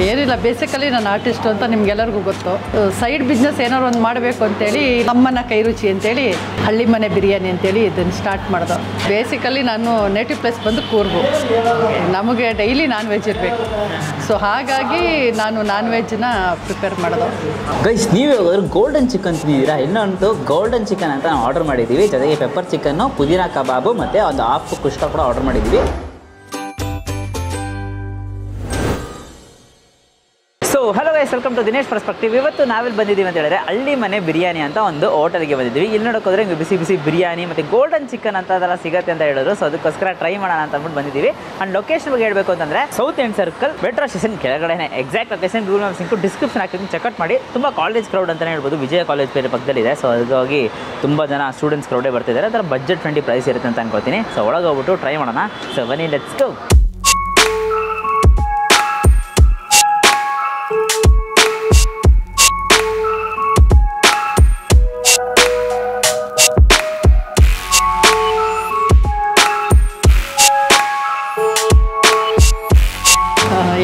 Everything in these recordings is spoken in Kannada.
ಏನಿಲ್ಲ, ಬೇಸಿಕಲಿ ನಾನು ಆರ್ಟಿಸ್ಟು ಅಂತ ನಿಮ್ಗೆಲ್ಲರಿಗೂ ಗೊತ್ತು. ಸೈಡ್ ಬಿಸ್ನೆಸ್ ಏನಾದ್ರು ಒಂದು ಮಾಡಬೇಕು ಅಂತೇಳಿ ಅಮ್ಮನ ಕೈ ರುಚಿ ಅಂತೇಳಿ ಹಳ್ಳಿ ಮನೆ ಬಿರಿಯಾನಿ ಅಂತೇಳಿ ಇದನ್ನು ಸ್ಟಾರ್ಟ್ ಮಾಡ್ದೆ. ಬೇಸಿಕಲಿ ನಾನು ನೇಟಿವ್ ಪ್ಲೇಸ್ ಬಂದು ಕೂರ್ಗು. ನಮಗೆ ಡೈಲಿ ನಾನ್ ವೆಜ್ ಇರಬೇಕು. ಸೊ ಹಾಗಾಗಿ ನಾನು ನಾನ್ ವೆಜ್ನ ಪ್ರಿಪೇರ್ ಮಾಡೋದು. ಗೈಸ್, ನೀವು ಯಾವಾಗಾದ್ರೂ ಗೋಲ್ಡನ್ ಚಿಕನ್ ತಿಂದಿದ್ದೀರಾ? ಇನ್ನೊಂದು ಗೋಲ್ಡನ್ ಚಿಕನ್ ಅಂತ ನಾವು ಆರ್ಡರ್ ಮಾಡಿದ್ದೀವಿ. ಜೊತೆಗೆ ಪೆಪ್ಪರ್ ಚಿಕನ್ನು, ಪುದೀನಾ ಕಬಾಬು ಮತ್ತು ಒಂದು ಹಾಫ್ ಕುಷ್ಕ ಕೂಡ ಆರ್ಡರ್ ಮಾಡಿದ್ದೀವಿ. So hello guys, welcome to Dinesh perspective. ಇವತ್ತು ನಾವೆಲ್ಲಿ ಬಂದಿದ್ದೀವಿ ಅಂತ ಹೇಳಿದ್ರೆ ಹಳ್ಳಿ ಮನೆ ಬಿರಿಯಾನಿ ಅಂತ ಒಂದು ಹೋಟೆಲ್ಗೆ ಬಂದಿದ್ದೀವಿ. ಇಲ್ಲಿ ನೋಡೋಕೋದ್ರೆ ಹಿಂಗೆ ಬಿಸಿ ಬಿಸಿ ಬಿರಿಯಾನಿ ಮತ್ತು ಗೋಲ್ಡನ್ ಚಿಕನ್ ಅಂತ ಅದೆಲ್ಲ ಸಿಗುತ್ತೆ ಅಂತ ಹೇಳಿದ್ರು. ಸೊ ಅದಕ್ಕೋಸ್ಕರ ಟ್ರೈ ಮಾಡೋಣ ಅಂತ ಅಂದ್ಬಿಟ್ಟು ಬಂದಿದ್ದೀವಿ. ಆ್ಯಂಡ್ ಲೊಕೇಶನ್ ಬಗ್ಗೆ ಹೇಳಬೇಕು ಅಂತಂದರೆ South End Circle metro station ಕೆಳಗಡೆ. Exact location Google Maps link description ಹಾಕಿದ್ದೀನಿ, ಚೆಕ್ಔಟ್ ಮಾಡಿ. ತುಂಬ ಕಾಲೇಜ್ ಕ್ರೌಡ್ ಅಂತಲೇ ಹೇಳ್ಬೋದು. ವಿಜಯ ಕಾಲೇಜ್ ಬೇರೆ ಪಕ್ಕದಲ್ಲಿದೆ. ಸೊ ಹಾಗಾಗಿ ತುಂಬ ಜನ ಸ್ಟೂಡೆಂಟ್ಸ್ ಕ್ರೌಡೇ ಬರ್ತಿದ್ದಾರೆ. ಅದರ ಬಜೆಟ್ ಫ್ರೆಂಡ್ಲಿ ಪ್ರೈಸ್ ಇರುತ್ತೆ ಅಂತ ಅನ್ಕೋತೀನಿ. ಸೊ ಒಳಗೆ ಹೋಗ್ಬಿಟ್ಟು ಟ್ರೈ ಮಾಡೋಣ. ಸೊ ಬನ್ನಿ, ಲೆಟ್ಸ್ ಗೋ.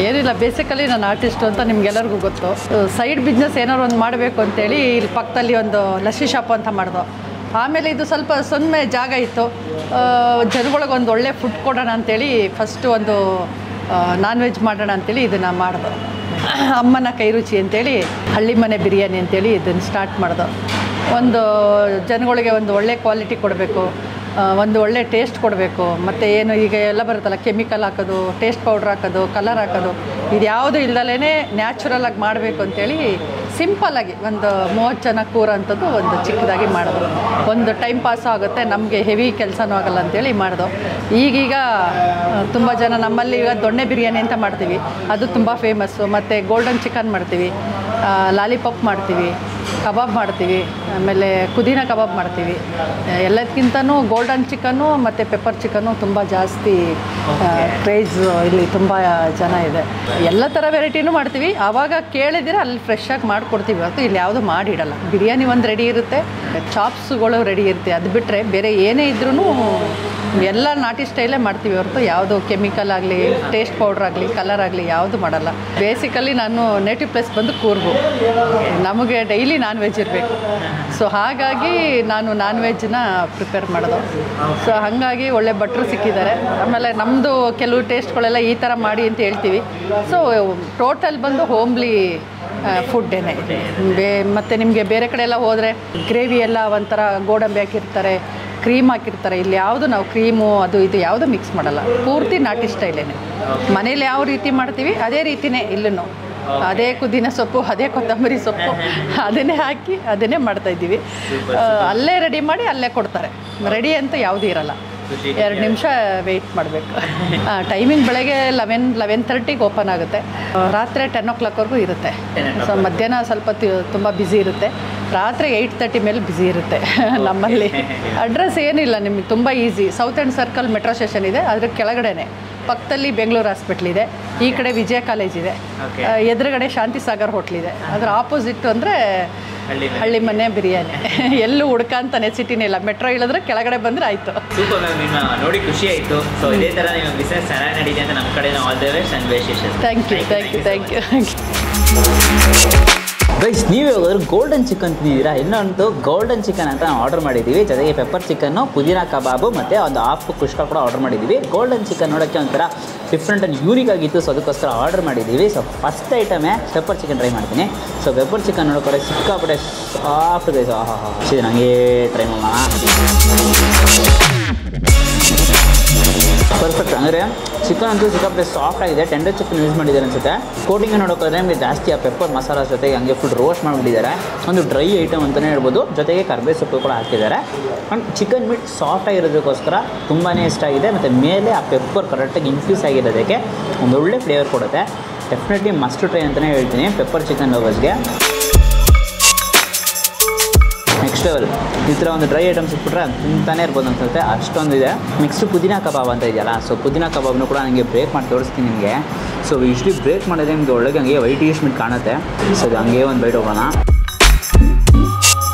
ಏನಿಲ್ಲ, ಬೇಸಿಕಲಿ ನಾನು ಆರ್ಟಿಸ್ಟು ಅಂತ ನಿಮ್ಗೆಲ್ಲರಿಗೂ ಗೊತ್ತು. ಸೈಡ್ ಬಿಸ್ನೆಸ್ ಏನಾದ್ರು ಒಂದು ಮಾಡಬೇಕು ಅಂತೇಳಿ ಇಲ್ಲಿ ಪಕ್ಕದಲ್ಲಿ ಒಂದು ಲಸ್ಸಿ ಶಾಪ್ ಅಂತ ಮಾಡ್ದು. ಆಮೇಲೆ ಇದು ಸ್ವಲ್ಪ ಸೊನ್ನೆ ಜಾಗ ಇತ್ತು. ಜನಗಳಿಗೆ ಒಂದು ಒಳ್ಳೆ ಫುಡ್ ಕೊಡೋಣ ಅಂತೇಳಿ ಫಸ್ಟು ಒಂದು ನಾನ್ ವೆಜ್ ಮಾಡೋಣ ಅಂತೇಳಿ ಇದನ್ನು ಮಾಡ್ದು. ಅಮ್ಮನ ಕೈ ರುಚಿ ಅಂತೇಳಿ ಹಳ್ಳಿ ಮನೆ ಬಿರಿಯಾನಿ ಅಂತೇಳಿ ಇದನ್ನು ಸ್ಟಾರ್ಟ್ ಮಾಡ್ದು. ಒಂದು ಜನಗಳಿಗೆ ಒಂದು ಒಳ್ಳೆ ಕ್ವಾಲಿಟಿ ಕೊಡಬೇಕು, ಒಂದು ಒಳ್ಳೆ ಟೇಸ್ಟ್ ಕೊಡಬೇಕು. ಮತ್ತು ಏನು ಈಗ ಎಲ್ಲ ಬರುತ್ತಲ್ಲ, ಕೆಮಿಕಲ್ ಹಾಕೋದು, ಟೇಸ್ಟ್ ಪೌಡ್ರ್ ಹಾಕೋದು, ಕಲರ್ ಹಾಕೋದು, ಇದು ಯಾವುದು ಇಲ್ದಲೇ ನ್ಯಾಚುರಲಾಗಿ ಮಾಡಬೇಕು ಅಂತೇಳಿ ಸಿಂಪಲ್ಲಾಗಿ ಒಂದು 30 ಜನ ಕೂರೋಂಥದ್ದು ಒಂದು ಚಿಕ್ಕದಾಗಿ ಮಾಡೋದು. ಒಂದು ಟೈಮ್ ಪಾಸು ಆಗುತ್ತೆ, ನಮಗೆ ಹೆವಿ ಕೆಲಸನೂ ಆಗೋಲ್ಲ ಅಂತೇಳಿ ಮಾಡೋದು. ಈಗೀಗ ತುಂಬ ಜನ ನಮ್ಮಲ್ಲಿ ಈಗ ದೊಣ್ಣೆ ಬಿರಿಯಾನಿ ಅಂತ ಮಾಡ್ತೀವಿ, ಅದು ತುಂಬ ಫೇಮಸ್ಸು. ಮತ್ತು ಗೋಲ್ಡನ್ ಚಿಕನ್ ಮಾಡ್ತೀವಿ, ಲಾಲಿಪಾಪ್ ಮಾಡ್ತೀವಿ, ಕಬಾಬ್ ಮಾಡ್ತೀವಿ, ಆಮೇಲೆ ಪುದೀನಾ ಕಬಾಬ್ ಮಾಡ್ತೀವಿ. ಎಲ್ಲದಕ್ಕಿಂತನೂ ಗೋಲ್ಡನ್ ಚಿಕನ್ನು ಮತ್ತು ಪೆಪ್ಪರ್ ಚಿಕನ್ನು ತುಂಬ ಜಾಸ್ತಿ ಕ್ರೇಜ್ ಇಲ್ಲಿ ತುಂಬ ಜನ ಇದೆ. ಎಲ್ಲ ಥರ ವೆರೈಟಿನೂ ಮಾಡ್ತೀವಿ. ಆವಾಗ ಕೇಳಿದರೆ ಅಲ್ಲಿ ಫ್ರೆಶ್ಶಾಗಿ ಮಾಡಿಕೊಡ್ತೀವಿ. ಹೊರತು ಇಲ್ಲಿ ಯಾವುದು ಮಾಡಿಡಲ್ಲ. ಬಿರಿಯಾನಿ ಒಂದು ರೆಡಿ ಇರುತ್ತೆ, ಚಾಪ್ಸ್ಗಳು ರೆಡಿ ಇರುತ್ತೆ. ಅದು ಬಿಟ್ಟರೆ ಬೇರೆ ಏನೇ ಇದ್ರೂ ಎಲ್ಲ ನಾಟಿ ಸ್ಟೈಲೇ ಮಾಡ್ತೀವಿ ಹೊರತು ಯಾವುದು ಕೆಮಿಕಲ್ ಆಗಲಿ, ಟೇಸ್ಟ್ ಪೌಡ್ರ್ ಆಗಲಿ, ಕಲರ್ ಆಗಲಿ ಯಾವುದು ಮಾಡಲ್ಲ. ಬೇಸಿಕಲಿ ನಾನು ನೇಟಿವ್ ಪ್ಲೇಸ್ ಬಂದು ಕೂರ್ಗು. ನಮಗೆ ಡೈಲಿ ನಾನ್ ವೆಜ್ ಇರಬೇಕು. ಸೊ ಹಾಗಾಗಿ ನಾನು ನಾನ್ ವೆಜ್ನ ಪ್ರಿಪೇರ್ ಮಾಡೋದು. ಸೊ ಹಾಗಾಗಿ ಒಳ್ಳೆ ಭಟ್ರು ಸಿಕ್ಕಿದ್ದಾರೆ. ಆಮೇಲೆ ನಮ್ಮದು ಕೆಲವು ಟೇಸ್ಟ್ಗಳೆಲ್ಲ ಈ ಥರ ಮಾಡಿ ಅಂತ ಹೇಳ್ತೀವಿ. ಸೊ ಟೋಟಲ್ ಬಂದು ಹೋಮ್ಲಿ ಫುಡ್ಡೇನೆ. ಮತ್ತು ನಿಮಗೆ ಬೇರೆ ಕಡೆ ಎಲ್ಲ ಹೋದರೆ ಗ್ರೇವಿ ಎಲ್ಲ ಒಂಥರ ಗೋಡಂಬಿ ಹಾಕಿರ್ತಾರೆ, ಕ್ರೀಮ್ ಹಾಕಿರ್ತಾರೆ. ಇಲ್ಲಿ ಯಾವುದು ನಾವು ಕ್ರೀಮು ಅದು ಇದು ಯಾವುದು ಮಿಕ್ಸ್ ಮಾಡಲ್ಲ. ಪೂರ್ತಿ ನಾಟಿ ಸ್ಟೈಲೇನೆ. ಮನೇಲಿ ಯಾವ ರೀತಿ ಮಾಡ್ತೀವಿ ಅದೇ ರೀತಿಯೇ ಇಲ್ಲೂ. ಅದೇ ಪುದೀನ ಸೊಪ್ಪು, ಅದೇ ಕೊತ್ತಂಬರಿ ಸೊಪ್ಪು, ಅದನ್ನೇ ಹಾಕಿ ಅದನ್ನೇ ಮಾಡ್ತಾಯಿದ್ದೀವಿ. ಅಲ್ಲೇ ರೆಡಿ ಮಾಡಿ ಅಲ್ಲೇ ಕೊಡ್ತಾರೆ. ರೆಡಿ ಅಂತ ಯಾವುದೂ ಇರಲ್ಲ. 2 ನಿಮಿಷ ವೆಯ್ಟ್ ಮಾಡಬೇಕು. ಟೈಮಿಂಗ್ ಬೆಳಗ್ಗೆ 11:30 ಓಪನ್ ಆಗುತ್ತೆ. ರಾತ್ರಿ 10 o'clockವರೆಗೂ ಇರುತ್ತೆ. ಸೊ ಮಧ್ಯಾಹ್ನ ಸ್ವಲ್ಪ ತುಂಬ ಬ್ಯುಸಿ ಇರುತ್ತೆ. ರಾತ್ರಿ 8:30 ಮೇಲೆ ಬ್ಯುಸಿ ಇರುತ್ತೆ ನಮ್ಮಲ್ಲಿ. ಅಡ್ರೆಸ್ ಏನಿಲ್ಲ, ನಿಮಗೆ ತುಂಬ easy. South End Circle metro station ಇದೆ, ಅದ್ರ ಕೆಳಗಡೆನೆ ಪಕ್ಕದಲ್ಲಿ ಬೆಂಗಳೂರು ಹಾಸ್ಪಿಟ್ಲ್ ಇದೆ, ಈ ಕಡೆ ವಿಜಯ ಕಾಲೇಜ್ ಇದೆ, ಎದುರುಗಡೆ ಶಾಂತಿ ಸಾಗರ್ ಹೋಟ್ಲಿದೆ. ಅದರ ಆಪೋಸಿಟ್ ಅಂದರೆ ಹಳ್ಳಿ ಮನೆ ಬಿರಿಯಾನಿ. ಎಲ್ಲೂ ಹುಡ್ಕಂತಾನೆ ಸಿಟಿನೇ ಇಲ್ಲ. ಮೆಟ್ರೋ ಇಳಿದ್ರೆ ಕೆಳಗಡೆ ಬಂದರೆ ಆಯಿತು. ಸೂಪರ್ ಮ್ಯಾಮ್, ನಿಮ್ಮ ನೋಡಿ ಖುಷಿ ಆಯಿತು. ಸೊ ಇದೇ ಥರ ನಿಮ್ಮ ಬಿಸ್ನೆಸ್ ಚೆನ್ನಾಗಿ ನಡೀಲಿ ಅಂತ ನಮ್ಮ ಕಡೆ all the best and wishes. Thank you. Guys, ನೀವು ಯಾವಾಗಾದ್ರೂ ಗೋಲ್ಡನ್ ಚಿಕನ್ ತಿಂದಿದ್ದೀರಾ? ಇನ್ನೊಂದು ಗೋಲ್ಡನ್ ಚಿಕನ್ ಅಂತ ನಾವು ಆರ್ಡರ್ ಮಾಡಿದ್ದೀವಿ. ಜೊತೆಗೆ ಪೆಪ್ಪರ್ ಚಿಕನ್ನು, ಪುದೀನಾ ಕಬಾಬು ಮತ್ತು ಒಂದು ಹಾಫ್ ಕುಷ್ಕ ಕೂಡ ಆರ್ಡರ್ ಮಾಡಿದ್ದೀವಿ. ಗೋಲ್ಡನ್ ಚಿಕನ್ ನೋಡೋಕ್ಕೆ ಒಂಥರ ಡಿಫ್ರೆಂಟ್ ಆ್ಯಂಡ್ ಯೂನಿಕ್ ಆಗಿತ್ತು. ಸೊ ಅದಕ್ಕೋಸ್ಕರ ಆರ್ಡರ್ ಮಾಡಿದ್ದೀವಿ. ಸೊ ಫಸ್ಟ್ ಐಟಮೇ ಪೆಪ್ಪರ್ ಚಿಕನ್ ಟ್ರೈ ಮಾಡ್ತೀನಿ. ಸೊ ಪೆಪ್ಪರ್ ಚಿಕನ್ ನೋಡೋಕೆ ಸಿಕ್ಕಾಪಟ್ಟೆ ಸಾಫ್ಟ್ ಗೈಸ್. ಇದು ನನಗೆ ಟ್ರೈ ಮಾಡೋಣ. ಪರ್ಫೆಕ್ಟ್. ಅಂದರೆ ಚಿಕನ್ ಅಂತೂ ಸಿಕ್ಕಾಪಟ್ಟೆ ಸಾಫ್ಟ್ ಆಗಿದೆ. ಟೆಂಡರ್ ಚಿಕನ್ ಯೂಸ್ ಮಾಡಿದ್ದಾರೆ ಅನಿಸುತ್ತೆ. ಕೋಟಿಂಗ್ ನೋಡೋಕ್ಕೋದ್ರೆ ನಿಮಗೆ ಜಾಸ್ತಿ ಆ ಪೆಪ್ಪರ್ ಮಸಾಲ ಜೊತೆಗೆ ಹಂಗೆ ಫುಲ್ ರೋಸ್ಟ್ ಮಾಡಿಬಿಟ್ಟಿದ್ದಾರೆ. ಒಂದು ಡ್ರೈ ಐಟಮ್ ಅಂತಲೇ ಹೇಳ್ಬೋದು. ಜೊತೆಗೆ ಕರ್ಬೇವು ಸೊಪ್ಪು ಕೂಡ ಹಾಕಿದ್ದಾರೆ. ಆ್ಯಂಡ್ ಚಿಕನ್ ಮೀಟ್ ಸಾಫ್ಟ್ ಆಗಿರೋದಕ್ಕೋಸ್ಕರ ತುಂಬಾ ಇಷ್ಟ ಆಗಿದೆ. ಮತ್ತು ಮೇಲೆ ಆ ಪೆಪ್ಪರ್ ಕರೆಕ್ಟಾಗಿ ಇನ್ಫ್ಯೂಸ್ ಆಗಿರೋದಕ್ಕೆ ಒಂದು ಒಳ್ಳೆ ಫ್ಲೇವರ್ ಕೊಡುತ್ತೆ. ಡೆಫಿನೆಟ್ಲಿ ಮಸ್ಟ್ ಟ್ರೈ ಅಂತಲೇ ಹೇಳ್ತೀನಿ ಪೆಪ್ಪರ್ ಚಿಕನ್ ಲವರ್ಸ್ಗೆ. Next level. ಈ ಥರ ಒಂದು ಡ್ರೈ ಐಟಮ್ ಸಿಕ್ಬಿಟ್ರೆ ತಿಂತಾನೆ ಇರ್ಬೋದು ಅನ್ಸುತ್ತೆ, ಅಷ್ಟೊಂದು ಇದೆ. ನೆಕ್ಸ್ಟ್ ಪುದೀನಾ ಕಬಾಬ್ ಅಂತ ಇದೆಯಲ್ಲ, ಸೊ ಪುದೀನಾ ಕಬಾಬ್ನು ಕೂಡ ನನಗೆ ಬ್ರೇಕ್ ಮಾಡಿ ತೋರಿಸ್ತೀನಿ ನಿಮಗೆ. ಸೊ ಯೂಶ್ವಲಿ ಬ್ರೇಕ್ ಮಾಡಿದ್ರೆ ನಿಮಗೆ ಒಳಗೆ ಹಂಗೆ ವೈಟಿಶ್ ಮಿಟ್ ಕಾಣುತ್ತೆ. ಸೊ ಅದು ಹಂಗೆ ಒಂದು ಬೈಟ್ ಹೋಗೋಣ.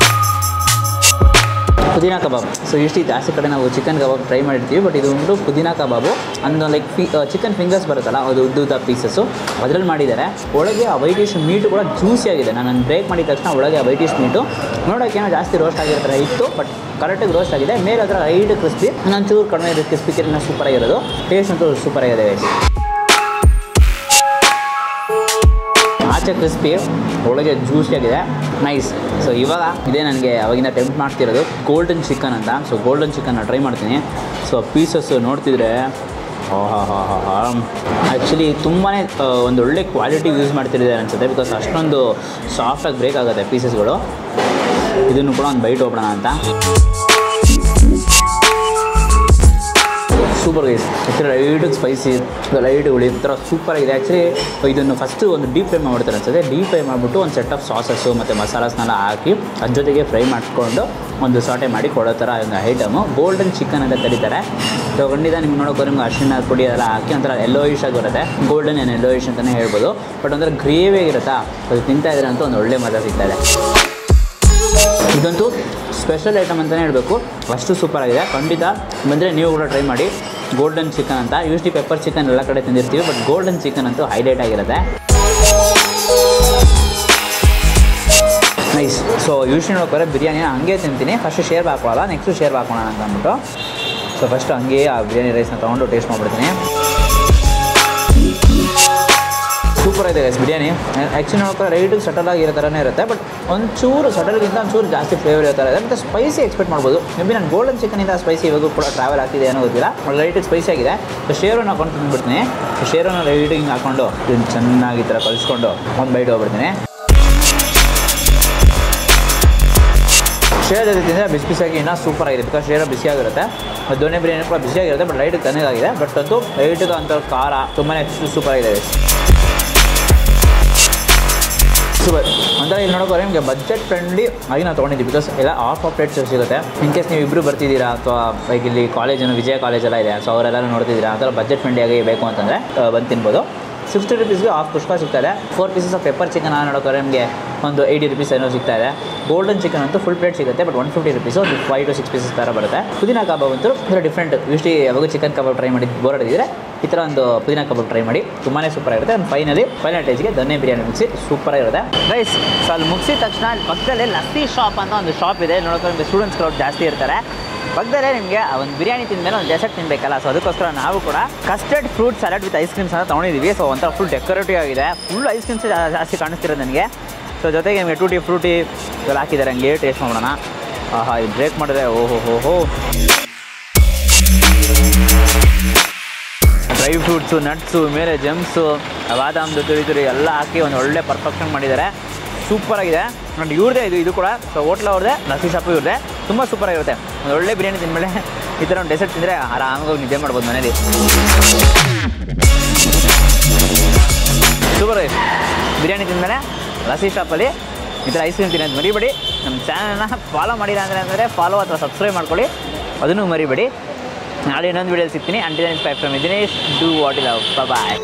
ಪುದೀನ ಕಬಾಬ್. ಸೊ ಇಷ್ಟು ಜಾಸ್ತಿ ಕಡೆ ನಾವು ಚಿಕನ್ ಕಬಾಬ್ ಟ್ರೈ ಮಾಡಿರ್ತೀವಿ, ಬಟ್ ಇದು ಒಂದು ಪುದೀನ ಕಬಾಬು ಅಂದು ಲೈಕ್ ಚಿಕನ್ ಫಿಂಗರ್ಸ್ ಬರುತ್ತಲ್ಲ ಅದು ಉದ್ದ ಪೀಸಸ್ಸು ಅದರಲ್ಲಿ ಮಾಡಿದ್ದಾರೆ. ಒಳಗೆ ಆ ವೈಟಿಶ್ ಮೀಟು ಕೂಡ ಜ್ಯೂಸಿಯಾಗಿದೆ. ನಾನು ಬ್ರೇಕ್ ಮಾಡಿದ ತಕ್ಷಣ ಒಳಗೆ ಆ ವೈಟಿಶ್ ಮೀಟು ನೋಡೋಕ್ಕೇನೋ ಜಾಸ್ತಿ ರೋಸ್ಟ್ ಆಗಿರ್ತಾರೆ ಇತ್ತು, ಬಟ್ ಕರೆಕ್ಟಾಗಿ ರೋಸ್ಟ್ ಆಗಿದೆ. ಮೇಲೆ ಅದರ ಲೈಟ್ ಕ್ರಿಸ್ಪಿ, ಒಂಚೂರು ಕಡಿಮೆ ಇದೆ ಕ್ರಿಸ್ಪಿ ಕಿರಿನ ಸೂಪರಾಗಿರೋದು. ಟೇಸ್ಟ್ ಅಂತೂ ಸೂಪರಾಗಿದೆ. ಆಚೆ ಕ್ರಿಸ್ಪಿ, ಒಳಗೆ ಜ್ಯೂಸಿಯಾಗಿದೆ, ನೈಸ್. ಸೊ ಇವಾಗ ಇದೇ ನನಗೆ ಅವಾಗಿಂದ ಟೆಂಪ್ಟ್ ಮಾಡ್ತಿರೋದು ಗೋಲ್ಡನ್ ಚಿಕನ್ ಅಂತ. ಸೊ ಗೋಲ್ಡನ್ ಚಿಕನ್ನ ಟ್ರೈ ಮಾಡ್ತೀನಿ. ಸೊ ಪೀಸಸ್ಸು ನೋಡ್ತಿದ್ರೆ ಆ್ಯಕ್ಚುಲಿ ತುಂಬಾ ಒಂದು ಒಳ್ಳೆ ಕ್ವಾಲಿಟಿ ಯೂಸ್ ಮಾಡ್ತಿದ್ದಾರೆ ಅನಿಸುತ್ತೆ, ಬಿಕಾಸ್ ಅಷ್ಟೊಂದು ಸಾಫ್ಟಾಗಿ ಬ್ರೇಕ್ ಆಗುತ್ತೆ ಪೀಸಸ್ಗಳು. ಇದನ್ನು ಕೂಡ ಒಂದು ಬೈಟ್ ಹೋಗೋಣ ಅಂತ. Super guys, light spicy, light ಹುಳಿ ಥರ ಸೂಪರಾಗಿದೆ. ಆ್ಯಕ್ಚುಲಿ ಇದನ್ನು ಫಸ್ಟು ಒಂದು ಡೀಪ್ ಫ್ರೈ ಮಾಡ್ತಾರೆ ಅನ್ಸುತ್ತೆ. ಡೀಪ್ ಫ್ರೈ ಮಾಡಿಬಿಟ್ಟು ಒಂದು ಸೆಟ್ ಆಫ್ ಸಾಸಸ್ಸು ಮತ್ತು ಮಸಾಲಾಸ್ನೆಲ್ಲ ಹಾಕಿ ಅದ್ರ ಜೊತೆಗೆ ಫ್ರೈ ಮಾಡಿಕೊಂಡು ಒಂದು ಸಾಟೆ ಮಾಡಿ ಕೊಡೋ ಥರ ಒಂದು ಐಟಮು ಗೋಲ್ಡನ್ ಚಿಕನ್ ಅಂತ ಕರೀತಾರೆ. ಸೊ ಖಂಡಿತ ನಿಮ್ಗೆ ನೋಡೋಕೆ ನಿಮ್ಗೆ ಅರಿಶಿಣ ಪುಡಿ ಎಲ್ಲ ಹಾಕಿ ಒಂಥರ ಯೆಲ್ಲೋಯಿಶ್ ಆಗಿ ಬರುತ್ತೆ. ಗೋಲ್ಡನ್ ಏನು ಯೆಲ್ಲೋಯಿಶ್ ಅಂತಲೇ ಹೇಳ್ಬೋದು. ಬಟ್ ಒಂಥರ ಗ್ರೇವಿ ಆಗಿರುತ್ತಾ, ಅದು ತಿಂತಾ ಇದ್ರೆ ಅಂತೂ ಒಂದು ಒಳ್ಳೆ ಮಜಾ ಸಿಗ್ತಾಯಿದೆ. ಇದಂತೂ ಸ್ಪೆಷಲ್ ಐಟಮ್ ಅಂತಲೇ ಹೇಳಬೇಕು, ಅಷ್ಟು ಸೂಪರಾಗಿದೆ. ಖಂಡಿತ ಬಂದರೆ ನೀವು ಕೂಡ ಟ್ರೈ ಮಾಡಿ. ಗೋಲ್ಡನ್ ಚಿಕನ್ ಅಂತ, ಯೂಸ್ಲಿ ಪೆಪ್ಪರ್ ಚಿಕನ್ ಎಲ್ಲ ಕಡೆ ತಿಂದಿರ್ತೀವಿ, ಬಟ್ ಗೋಲ್ಡನ್ ಚಿಕನ್ ಅಂತೂ ಹೈಲೈಟ್ ಆಗಿರುತ್ತೆ. ನೈಸ್. ಸೊ ಯೂಸ್ಲಿ ನೋಡ್ತಾರೆ ಬಿರಿಯಾನಿನ ಹಂಗೆ ತಿಂತೀನಿ, ಫಸ್ಟು ಶೇರ್ ಹಾಕೊಳ್ಳಲ್ಲ, ನೆಕ್ಸ್ಟು ಶೇರ್ ಹಾಕೋಣ ಅಂತ ಅಂದ್ಬಿಟ್ಟು. ಸೊ ಫಸ್ಟ್ ಹಂಗೆ ಆ ಬಿರಿಯಾನಿ ರೈಸ್ನ ತೊಗೊಂಡು ಟೇಸ್ಟ್ ಮಾಡಿಬಿಡ್ತೀನಿ. ಸೂಪರ್ ಇದೆ ಗೈಸ್ ಬಿರಿಯಾನಿ. ಆ್ಯಕ್ಚುಲಿ ನೋಡ್ತಾರೆ ರೈಟಿಗೆ ಸಟಲಾಗಿ ಇರೋ ಥರನೇ ಇರುತ್ತೆ, ಬಟ್ ಒಂಚೂರು ಸಟಲ್ಗಿಂತ ಒಂಚೂರು ಜಾಸ್ತಿ ಫ್ಲೇವರ್ ಇರೋ ಥರ ಇದೆ. ಮತ್ತು ಸ್ಪೈಸಿ ಎಕ್ಸ್ಪೆಕ್ಟ್ ಮಾಡ್ಬೋದು. ಮೇ ಬಿ ನಾನು ಗೋಲ್ಡನ್ ಚಿಕನಿಂದ ಸ್ಪೈಸಿ ಇವಾಗೂ ಕೂಡ ಟ್ರಾವೆಲ್ ಆಗ್ತಿದೆ ಏನೋ ಗೊತ್ತಿಲ್ಲ, ಬಟ್ ಲೈಟಿಗೆ ಸ್ಪೈಸಿ ಆಗಿದೆ. ಸೊ ಶೇರನ್ನು ಹಾಕೊಂಡು ತಿಂದ್ಬಿಡ್ತೀನಿ. ಶೇರನ್ನು ಲೈಟಿಗೆ ಹಿಂಗೆ ಹಾಕ್ಕೊಂಡು ಇದನ್ನು ಚೆನ್ನಾಗಿ ಈ ಥರ ಕಲಿಸ್ಕೊಂಡು ಒಂದು ಬೈಟ್ ಹೋಗ್ಬಿಡ್ತೀನಿ. ಶೇರ್ ಜೊತೆ ತಿಂದರೆ ಬಿಸಿ ಬಿಸಿಯಾಗಿ ಇನ್ನೂ ಸೂಪರಾಗಿದೆ, ಬಿಕಾಸ್ ಶೇರ ಬಿಸಿಯಾಗಿರುತ್ತೆ. ಮತ್ತು ದೊಣ್ಣೆ ಬಿರಿಯಾನಿ ಕೂಡ ಬಿಸಿಯಾಗಿರುತ್ತೆ, ಬಟ್ ಲೈಟಿಗೆ ತಣ್ಣಗಾಗಿದೆ. ಬಟ್ ಅಂತೂ ಲೈಟಿಗೆ ಅಂತ ಖಾರ ತುಂಬಾ ಸೂಪರಾಗಿದೆ. ಸೂಪರ್ ಅಂದರೆ ಇಲ್ಲಿ ನೋಡೋಕೆ ನಿಮಗೆ ಬಜೆಟ್ ಫ್ರೆಂಡ್ಲಿ ಆಗಿ ನಾವು ತೊಗೊಂಡಿದ್ದೀವಿ, ಬಿಕಾಸ್ ಎಲ್ಲ ಆಫ್ ಪ್ಲೇಟ್ಸ್ ಸಿಗುತ್ತೆ. ಇನ್ ಕೇಸ್ ನೀವು ಇಬ್ಬರು ಬರ್ತಿದ್ದೀರಾ ಅಥವಾ ಲೈಕ್ ಇಲ್ಲಿ ಕಾಲೇಜನ್ನು ವಿಜಯ ಕಾಲೇಜೆಲ್ಲ ಇದೆ, ಸೊ ಅವರೆಲ್ಲರೂ ನೋಡ್ತಿದ್ದೀರಾ, ಆ ಥರ ಬಜೆಟ್ ಫ್ರೆಂಡ್ಲಿಯಾಗಿ ಬೇಕು ಅಂತಂದರೆ ಬಂದು ತಿನ್ಬೋದು. 60 rupeesಗೆ ಹಾಫ್ ಕುಷ್ಕ ಸಿಗ್ತಾಯಿದೆ. 4 pieces ಆಫ್ ಪೆಪ್ಪರ್ ಚಿಕನ್ ನೋಡೋಕೆ ನಿಮಗೆ ಒಂದು 80 rupees ಏನೋ ಸಿಗ್ತಾಯಿದೆ. ಗೋಲ್ಡನ್ ಚಿಕನ್ ಅಂತೂ ಫುಲ್ ಪ್ಲೇಟ್ ಸಿಗುತ್ತೆ, ಬಟ್ 150 rupees, ಒಂದು 5 to 6 pieces ಥರ ಬರುತ್ತೆ. ಪುದೀನ ಕಬಾಬ್ ಅಂತೂ ಇದರ ಡಿಫ್ರೆಂಟ್. ಯೂಸ್ಲಿ ಯಾವಾಗ ಚಿಕನ್ ಕಬಾಬ್ ಟ್ರೈ ಮಾಡಿ ಬೋರ್ ಹೊಡೆದಿದ್ರೆ ಈ ಥರ ಒಂದು ಪುದೀನ ಕಬಾಬ್ ಟ್ರೈ ಮಾಡಿ, ತುಂಬಾ ಸೂಪರಾಗಿರುತ್ತೆ. ಒಂದು ಫೈನಲ್ ಟೇಸ್ಟ್ಗೆ ದೊಣ್ಣೆ ಬಿರಿಯಾನಿ ಮುಗಿಸಿ ಸೂಪರಾಗಿರುತ್ತೆ ರೈಸ್. ಸೊ ಅಲ್ಲಿ ಮುಗಿಸಿದ ತಕ್ಷಣ ಅಲ್ಲಿ ಪಕ್ಕದಲ್ಲಿ ಲಸ್ಸಿ ಶಾಪ್ ಅಂತ ಒಂದು ಶಾಪ್ ಇದೆ. ನೋಡೋಕೆ ನಿಮಗೆ ಸ್ಟೂಡೆಂಟ್ಸ್ ಕ್ರೌಡ್ ಜಾಸ್ತಿ ಇರ್ತಾರೆ. ಪಕ್ಕದಲ್ಲೇ ನಿಮಗೆ ಒಂದು ಬಿರಿಯಾನಿ ತಿಂದಮೇಲೆ ಒಂದು ಡೆಸರ್ಟ್ ತಿನ್ನಬೇಕಲ್ಲ, ಸೊ ಅದಕ್ಕೋಸ್ಕರ ನಾವು ಕೂಡ custard fruit salad with ice creams ಅಂತ ತೊಗೊಂಡಿದ್ದೀವಿ. ಸೊ ಒಂಥರ ಫುಲ್ ಡೆಕೋರೇಟಿವ್ ಆಗಿದೆ, ಫುಲ್ ಐಸ್ ಕ್ರೀಮ್ಸ್ ಜಾಸ್ತಿ ಕಾಣಿಸ್ತಿರೋದು ನನಗೆ. ಸೊ ಜೊತೆಗೆ ನಿಮಗೆ ಟೂಟಿ ಫ್ರೂಟಿ ಎಲ್ಲ ಹಾಕಿದ್ದಾರೆ. ಹಂಗೆ ಟೇಸ್ಟ್ ಮಾಡೋಣ. ಆಹಾ, ಇದು ಬ್ರೇಕ್ ಮಾಡಿದ್ರೆ ಓಹೋ ಡ್ರೈ ಫ್ರೂಟ್ಸು, ನಟ್ಸು, ಮೇಲೆ ಜಮ್ಸು, ಬಾದಾಮ್ದು ತುರಿ ಎಲ್ಲ ಹಾಕಿ ಒಂದು ಒಳ್ಳೆ ಪರ್ಫೆಕ್ಷನ್ ಮಾಡಿದ್ದಾರೆ. ಸೂಪರಾಗಿದೆ. ನೋಡಿ ಇವ್ರದೇ ಇದು ಕೂಡ. ಸೊ ಹೋಟ್ಲ್ ಅವ್ರದ್ದೇ, ಲಸ್ಸಿ ಶಾಪು ಇವ್ರದ್ದೇ. ತುಂಬ ಸೂಪರಾಗಿರುತ್ತೆ. ಒಂದು ಒಳ್ಳೆ ಬಿರಿಯಾನಿ ತಿಂದಮೇಲೆ ಈ ಥರ ಒಂದು ಡೆಸರ್ಟ್ ತಿಂದರೆ ಆರಾಮಾಗಿ ನಿದ್ದೆ ಮಾಡ್ಬೋದು ಮನೇಲಿ. ಸೂಪರ್ ಬಿರಿಯಾನಿ ತಿಂದಮೇಲೆ ಲಸ್ಸಿ ಶಾಪಲ್ಲಿ ಈ ಥರ ಐಸ್ ಕ್ರೀಮ್ ತಿನ್ನೋದು ಮರಿಬೇಡಿ. ನಮ್ಮ ಚಾನಲ್ನ ಫಾಲೋ ಮಾಡಿಲ್ಲ ಅಂದರೆ ಫಾಲೋ ಅಥವಾ ಸಬ್ಸ್ಕ್ರೈಬ್ ಮಾಡ್ಕೊಳ್ಳಿ, ಅದನ್ನು ಮರಿಬೇಡಿ. ನಾಳೆ ಇನ್ನೊಂದು ವೀಡಿಯೋಲಿ ಸಿಗ್ತೀನಿ. Until next time from Dinesh, do what you love. Bye.